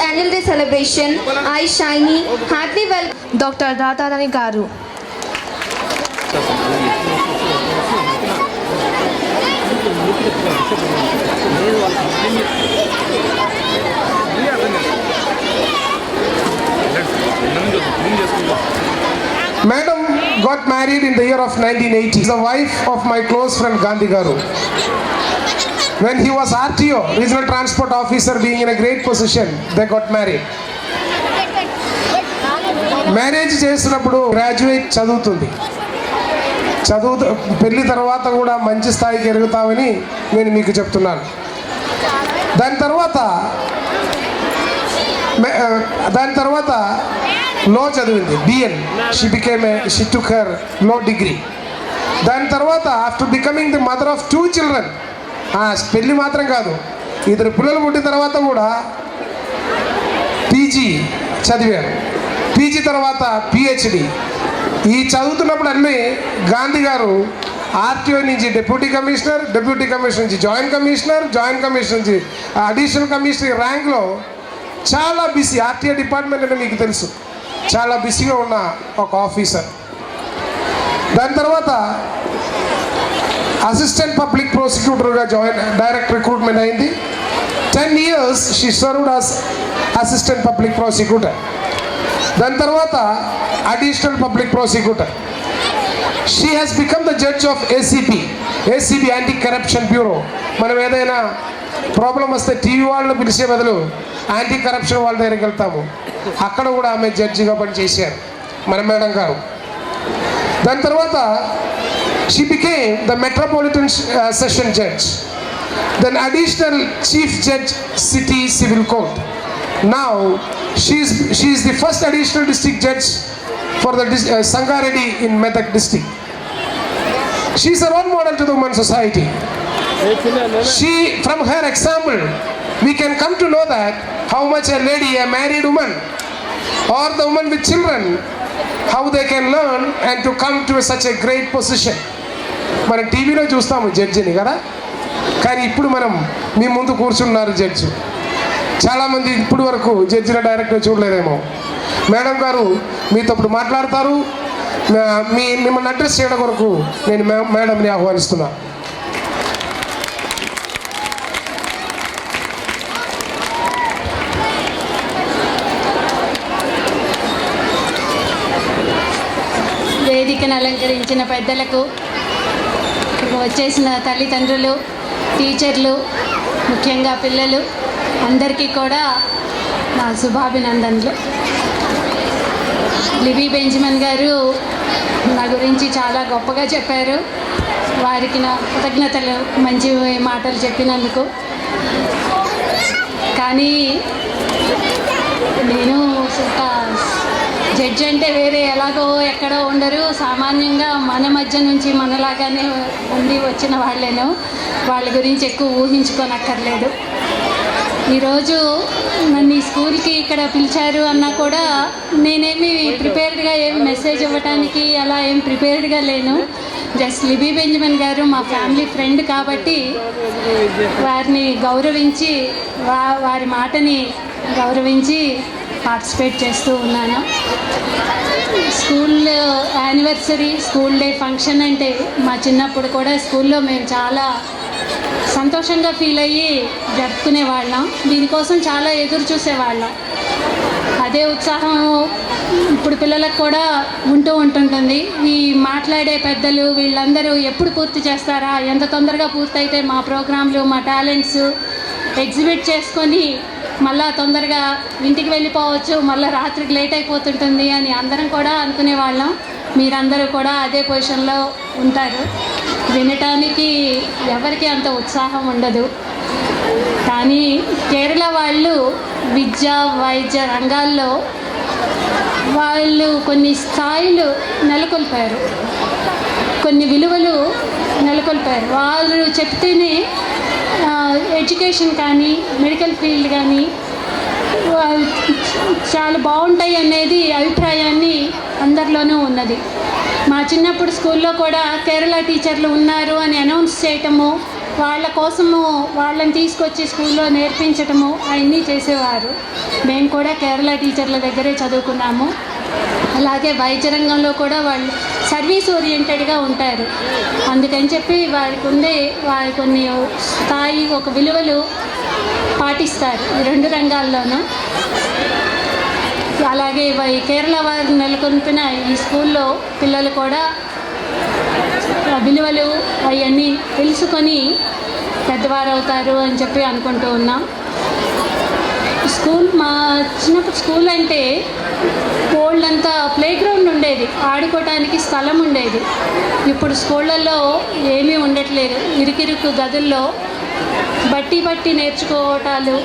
Candle Day celebration. I Shiny, heartily welcome Dr. Radharani Garu. Madam got married in the year of 1980. The wife of my close friend Gandhi Garu. When he was RTO, Regional Transport Officer, being in a great position, they got married. Marriage చేసినప్పుడు graduate చదువుతుంది. పెళ్లి తర్వాత కూడా మంచి స్థాయికి ఎదుగుతామని నేను మీకు చెప్తున్నాను. దాని తర్వాత లా చదివింది, BN. She took her law degree. దాని తర్వాత after becoming the mother of 2 children, పెళ్ళి మాత్రం కాదు, 2 పిల్లలు పుట్టిన తర్వాత కూడా పీజీ చదివారు. పీజీ తర్వాత పిహెచ్డి. ఈ చదువుతున్నప్పుడు అన్నీ గాంధీ గారు ఆర్టీఓ నుంచి డిప్యూటీ కమిషనర్ నుంచి జాయింట్ కమిషనర్ నుంచి అడిషనల్ కమిషనర్ ర్యాంక్లో చాలా బిజీ. ఆర్టీఓ డిపార్ట్మెంట్ అంటే మీకు తెలుసు, చాలా బిజీగా ఉన్న ఒక ఆఫీసర్. దాని తర్వాత అసిస్టెంట్ పబ్లిక్ ప్రాసిక్యూటర్గా డైరెక్ట్ రిక్రూట్మెంట్ అయింది. 10 years she served as assistant public prosecutor. దాని తర్వాత additional public prosecutor. She has become the judge of ACB anti corruption bureau. మనం ఏదైనా ప్రాబ్లం వస్తే టీవీ వాళ్ళని పిలిచే బదులు యాంటీ కరప్షన్ వాళ్ళ దగ్గరికి వెళ్తాము. అక్కడ కూడా ఆమె జడ్జిగా పనిచేశారు మన మేడం గారు. దాని తర్వాత she became the metropolitan session judge, then additional chief judge city civil court. Now she is the first additional district judge for the Sangareddy in Medak district. She is a role model to the women society. From her example, we can come to know that how much a lady, a married woman, or the woman with children, how they can learn and to come to such a great position. మనం టీవీలో చూస్తాము జడ్జిని కదా, కానీ ఇప్పుడు మనం మీ ముందు కూర్చున్నారు judge. చాలామంది ఇప్పుడు వరకు జడ్జిని డైరెక్ట్గా చూడలేదేమో. మేడం గారు మీతో ఇప్పుడు మాట్లాడతారు. మిమ్మల్ని అడ్రస్ చేయడం కొరకు నేను మేడంని ఆహ్వానిస్తున్నా. వేదికను అలంకరించిన పెద్దలకు, ఇక్కడికి వచ్చేసిన తల్లిదండ్రులు, టీచర్లు, ముఖ్యంగా పిల్లలు అందరికీ కూడా నా శుభాభినందనలు. లిబీ బెంజమిన్ గారు నా గురించి చాలా గొప్పగా చెప్పారు. వారికి నా కృతజ్ఞతలు, మంచి మాటలు చెప్పినందుకు. కానీ నేను జడ్జి అంటే వేరే ఎలాగో ఎక్కడో ఉండరు, సామాన్యంగా మన మధ్య నుంచి మనలాగానే ఉండి వచ్చిన వాళ్ళేను. వాళ్ళ గురించి ఎక్కువ ఊహించుకోనక్కర్లేదు. ఈరోజు నన్ను ఈ స్కూల్కి ఇక్కడ పిలిచారు అన్నా కూడా నేనేమి ప్రిపేర్డ్గా ఏమి మెసేజ్ ఇవ్వడానికి అలా ఏం ప్రిపేర్డ్గా లేను. జస్ట్ లిబీ బెంజమిన్ గారు మా ఫ్యామిలీ ఫ్రెండ్ కాబట్టి వారిని గౌరవించి, వారి మాటని గౌరవించి పార్టిసిపేట్ చేస్తూ ఉన్నాను. School anniversary, school day function అంటే మా చిన్నప్పుడు కూడా స్కూల్లో మేము చాలా సంతోషంగా ఫీల్ అయ్యి జరుపుకునేవాళ్ళం. దీనికోసం చాలా ఎదురు చూసేవాళ్ళం. అదే ఉత్సాహం ఇప్పుడు పిల్లలకు కూడా ఉంటుంటుంది. ఈ మాట్లాడే పెద్దలు వీళ్ళందరూ ఎప్పుడు పూర్తి చేస్తారా, ఎంత తొందరగా పూర్తయితే మా ప్రోగ్రాంలు, మా టాలెంట్స్ ఎగ్జిబిట్ చేసుకొని మళ్ళా తొందరగా ఇంటికి వెళ్ళిపోవచ్చు, మళ్ళీ రాత్రికి లేట్ అయిపోతుంటుంది అని అందరం కూడా అనుకునేవాళ్ళం. మీరందరూ కూడా అదే పొజిషన్లో ఉంటారు. వినటానికి ఎవరికి అంత ఉత్సాహం ఉండదు. కానీ కేరళ వాళ్ళు విద్య, వైద్య రంగాల్లో వాళ్ళు కొన్ని స్థాయిలు నెలకొల్పారు, కొన్ని విలువలు నెలకొల్పారు. వాళ్ళు చెప్తేనే ఎడ్యుకేషన్ కానీ, మెడికల్ ఫీల్డ్ కానీ చాలా బాగుంటాయి అనేది అభిప్రాయాన్ని అందరిలోనూ ఉన్నది. మా చిన్నప్పుడు స్కూల్లో కూడా కేరళ టీచర్లు ఉన్నారు అని అనౌన్స్ చేయటము, వాళ్ళ కోసము వాళ్ళని తీసుకొచ్చి స్కూల్లో నేర్పించటము అవన్నీ చేసేవారు. మేము కూడా కేరళ టీచర్ల దగ్గరే చదువుకున్నాము. అలాగే వైద్య రంగంలో కూడా వాళ్ళు సర్వీస్ ఓరియంటెడ్గా ఉంటారు. అందుకని చెప్పి వారి కొన్ని స్థాయి ఒక విలువలు పాటిస్తారు ఈ రెండు రంగాల్లోనూ. అలాగే కేరళ వారు నెలకొల్పిన ఈ స్కూల్లో పిల్లలు కూడా విలువలు అవన్నీ తెలుసుకొని పెద్దవారు అవుతారు అని చెప్పి అనుకుంటూ ఉన్నాం. మా చిన్నప్పుడు స్కూల్ అంటే ఓల్డంతా ప్లే గ్రౌండ్ ఉండేది, ఆడుకోవడానికి స్థలం ఉండేది. ఇప్పుడు స్కూళ్ళల్లో ఏమీ ఉండట్లేదు. ఇరుకిరుకు గదుల్లో బట్టి నేర్చుకోవటాలు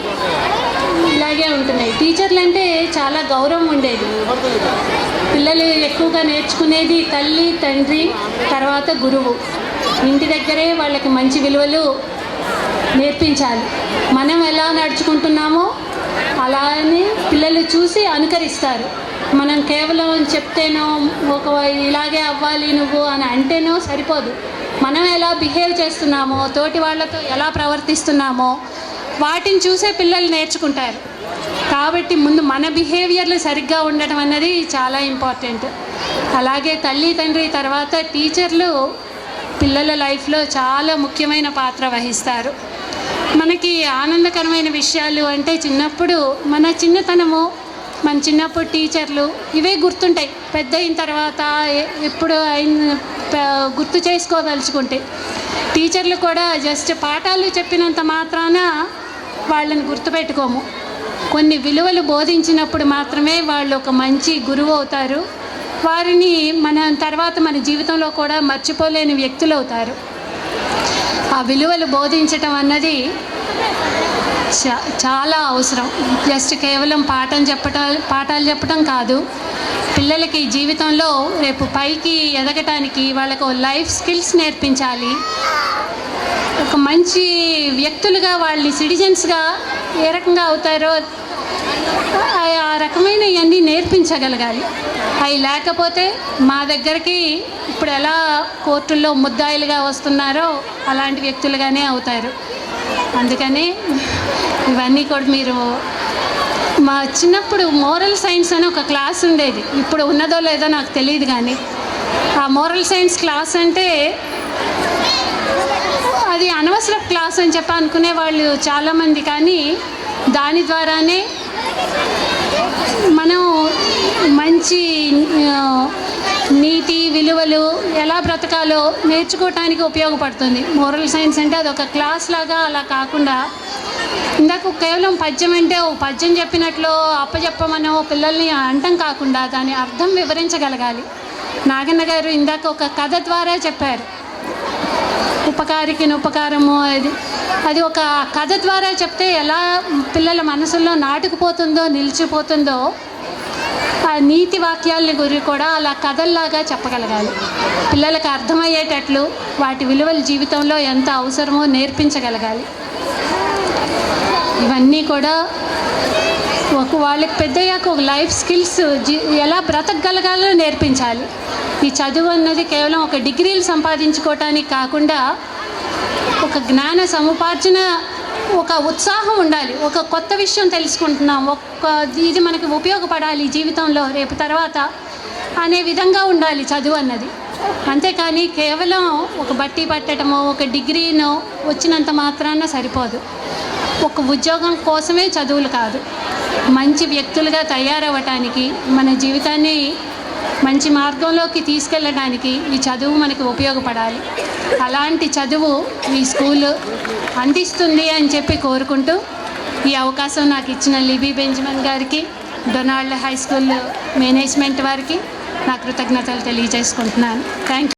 ఇలాగే ఉంటున్నాయి. టీచర్లు అంటే చాలా గౌరవం ఉండేది. పిల్లలు ఎక్కువగా నేర్చుకునేది తల్లి, తండ్రి, తర్వాత గురువు. ఇంటి దగ్గరే వాళ్ళకి మంచి విలువలు నేర్పించాలి. మనం ఎలా నడుచుకుంటున్నామో అలానే పిల్లలు చూసి అనుకరిస్తారు. మనం కేవలం చెప్తేనో ఇలాగే అవ్వాలి నువ్వు అని అంటేనో సరిపోదు. మనం ఎలా బిహేవ్ చేస్తున్నామో, తోటి వాళ్ళతో ఎలా ప్రవర్తిస్తున్నామో వాటిని చూసే పిల్లలు నేర్చుకుంటారు. కాబట్టి ముందు మన బిహేవియర్లు సరిగ్గా ఉండటం అన్నది చాలా ఇంపార్టెంట్. అలాగే తల్లి, తండ్రి తర్వాత టీచర్లు పిల్లల లైఫ్లో చాలా ముఖ్యమైన పాత్ర వహిస్తారు. మనకి ఆనందకరమైన విషయాలు అంటే మన చిన్నప్పుడు టీచర్లు ఇవే గుర్తుంటాయి. పెద్ద అయిన తర్వాత ఎప్పుడు గుర్తు చేసుకోదలుచుకుంటే టీచర్లు కూడా జస్ట్ పాఠాలు చెప్పినంత మాత్రాన వాళ్ళని గుర్తుపెట్టుకోము. కొన్ని విలువలు బోధించినప్పుడు మాత్రమే వాళ్ళు ఒక మంచి గురువు అవుతారు. వారిని మన జీవితంలో కూడా మర్చిపోలేని వ్యక్తులు అవుతారు. ఆ విలువలు బోధించటం అన్నది చాలా అవసరం. జస్ట్ కేవలం పాఠాలు చెప్పటం కాదు. పిల్లలకి జీవితంలో రేపు పైకి ఎదగటానికి వాళ్ళకు లైఫ్ స్కిల్స్ నేర్పించాలి. ఒక మంచి వ్యక్తులుగా వాళ్ళని సిటిజన్స్గా ఏ రకంగా అవుతారో ఆ రకమైన ఇవన్నీ నేర్పించగలగాలి. అవి లేకపోతే మా దగ్గరికి ఇప్పుడు ఎలా కోర్టుల్లో ముద్దాయిలుగా వస్తున్నారో అలాంటి వ్యక్తులుగానే అవుతారు. అందుకని ఇవన్నీ కూడా మీరు మా చిన్నప్పుడు మోరల్ సైన్స్ అని ఒక క్లాస్ ఉండేది. ఇప్పుడు ఉన్నదో లేదో నాకు తెలియదు, కానీ ఆ మోరల్ సైన్స్ క్లాస్ అంటే అది అనవసర క్లాస్ అని చెప్పి అనుకునే వాళ్ళు చాలామంది. కానీ దాని ద్వారానే మనం మంచి నీతి విలువలు ఎలా బ్రతకాలో నేర్చుకోవటానికి ఉపయోగపడుతుంది. మోరల్ సైన్స్ అంటే అదొక క్లాస్ లాగా అలా కాకుండా, ఇందాక కేవలం పద్యం అంటే ఓ పద్యం చెప్పినట్లు అప్పచెప్పమనో పిల్లల్ని అంటం కాకుండా దాని అర్థం వివరించగలగాలి. నాగన్న గారు ఇందాక ఒక కథ ద్వారా చెప్పారు. ఉపకారికి ఉపకారము అది ఒక కథ ద్వారా చెప్తే ఎలా పిల్లల మనసుల్లో నాటుకుపోతుందో, నిలిచిపోతుందో ఆ నీతి వాక్యాలని గురించి కూడా అలా కథల్లాగా చెప్పగలగాలి. పిల్లలకు అర్థమయ్యేటట్లు వాటి విలువలు జీవితంలో ఎంత అవసరమో నేర్పించగలగాలి. ఇవన్నీ కూడా వాళ్ళకి పెద్దయ్యాక ఒక లైఫ్ స్కిల్స్ ఎలా బ్రతకగలగాలో నేర్పించాలి. ఈ చదువు అన్నది కేవలం ఒక డిగ్రీలు సంపాదించుకోవటానికి కాకుండా ఒక జ్ఞాన సముపార్జన, ఒక ఉత్సాహం ఉండాలి. ఒక కొత్త విషయం తెలుసుకుంటున్నాం, ఇది మనకి ఉపయోగపడాలి జీవితంలో రేపు తర్వాత అనే విధంగా ఉండాలి చదువు అన్నది. అంతేకాని కేవలం ఒక బట్టి పట్టడమో ఒక డిగ్రీనో వచ్చినంత మాత్రాన సరిపోదు. ఒక ఉద్యోగం కోసమే చదువులు కాదు, మంచి వ్యక్తులుగా తయారవ్వటానికి, మన జీవితాన్ని మంచి మార్గంలోకి తీసుకెళ్ళడానికి ఈ చదువు మనకు ఉపయోగపడాలి. అలాంటి చదువు ఈ స్కూలు అందిస్తుంది అని చెప్పి కోరుకుంటూ ఈ అవకాశం నాకు ఇచ్చిన లిబీ బెంజమిన్ గారికి, డొనాల్డ్ హై స్కూల్ మేనేజ్మెంట్ వారికి నా కృతజ్ఞతలు తెలియజేసుకుంటున్నాను. Thank you.